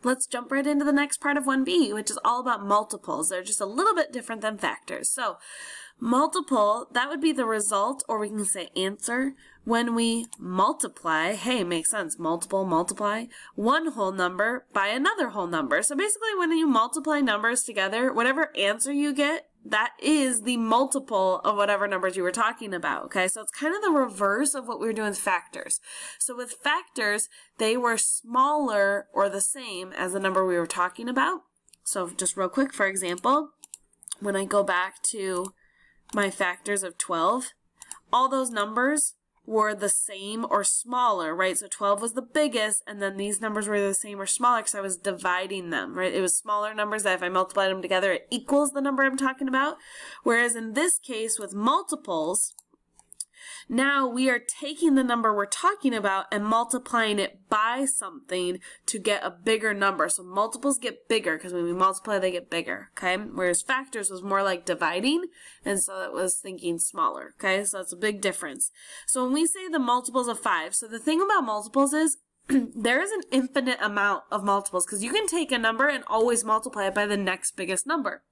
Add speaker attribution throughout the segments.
Speaker 1: let's jump right into the next part of 1B, which is all about multiples. They're just a little bit different than factors. So multiple, that would be the result, or we can say answer, when we multiply, hey, makes sense, multiply, one whole number by another whole number. So basically when you multiply numbers together, whatever answer you get, that is the multiple of whatever numbers you were talking about, okay? So it's kind of the reverse of what we were doing with factors. So with factors, they were smaller or the same as the number we were talking about. So just real quick, for example, when I go back to my factors of 12, all those numbers were the same or smaller, right? So 12 was the biggest, and then these numbers were the same or smaller because I was dividing them, right? It was smaller numbers that if I multiplied them together, it equals the number I'm talking about. Whereas in this case with multiples, now we are taking the number we're talking about and multiplying it by something to get a bigger number. So multiples get bigger because when we multiply, they get bigger, okay? Whereas factors was more like dividing, and so it was thinking smaller, okay? So that's a big difference. So when we say the multiples of 5, so the thing about multiples is there is an infinite amount of multiples because you can take a number and always multiply it by the next biggest number.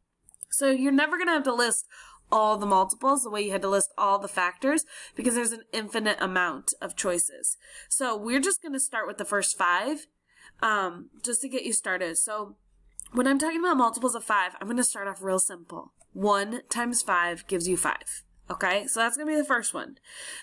Speaker 1: So you're never going to have to list all the multiples the way you had to list all the factors because there's an infinite amount of choices. So we're just going to start with the first 5 just to get you started. So when I'm talking about multiples of 5, I'm going to start off real simple. 1 times 5 gives you 5. Okay, so that's going to be the first one.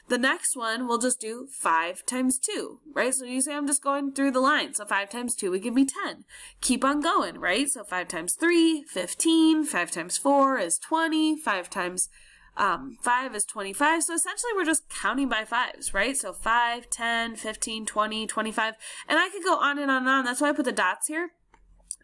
Speaker 1: The next one, we'll just do 5 times 2, right? So you say I'm just going through the line. So 5 times 2 would give me 10. Keep on going, right? So 5 times 3, 15. 5 times 4 is 20. 5 times 5 is 25. So essentially we're just counting by 5s, right? So 5, 10, 15, 20, 25. And I could go on and on and on. That's why I put the dots here,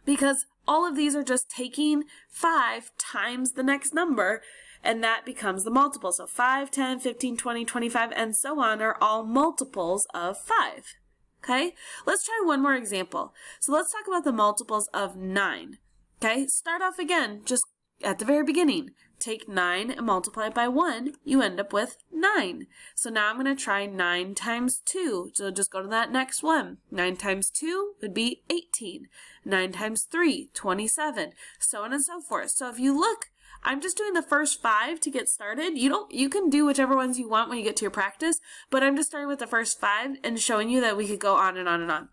Speaker 1: because all of these are just taking 5 times the next number, and that becomes the multiple. So 5, 10, 15, 20, 25, and so on are all multiples of 5. Okay? Let's try one more example. So let's talk about the multiples of 9. Okay? Start off again, just at the very beginning. Take 9 and multiply it by 1. You end up with 9. So now I'm going to try 9 times 2. So just go to that next one. 9 times 2 would be 18. 9 times 3, 27. So on and so forth. So if you look, I'm just doing the first 5 to get started. You can do whichever ones you want when you get to your practice, but I'm just starting with the first 5 and showing you that we could go on and on and on.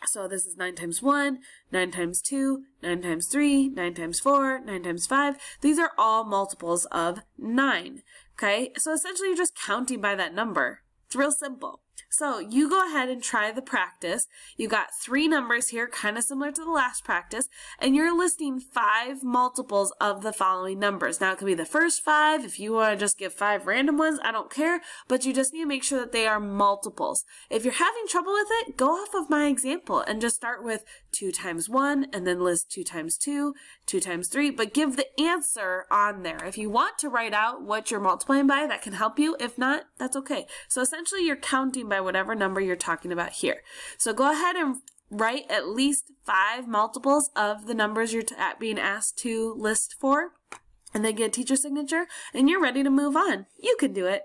Speaker 1: So this is 9 times 1, 9 times 2, 9 times 3, 9 times 4, 9 times 5. These are all multiples of 9. Okay, so essentially you're just counting by that number. It's real simple. So you go ahead and try the practice. You got 3 numbers here, kind of similar to the last practice, and you're listing 5 multiples of the following numbers. Now it could be the first 5. If you want to just give 5 random ones, I don't care, but you just need to make sure that they are multiples. If you're having trouble with it, go off of my example and just start with 2 times 1 and then list 2 times 2, 2 times 3, but give the answer on there. If you want to write out what you're multiplying by, that can help you. If not, that's okay. So essentially you're counting by whatever number you're talking about here. So go ahead and write at least 5 multiples of the numbers you're being asked to list for, and then get a teacher signature, and you're ready to move on. You can do it.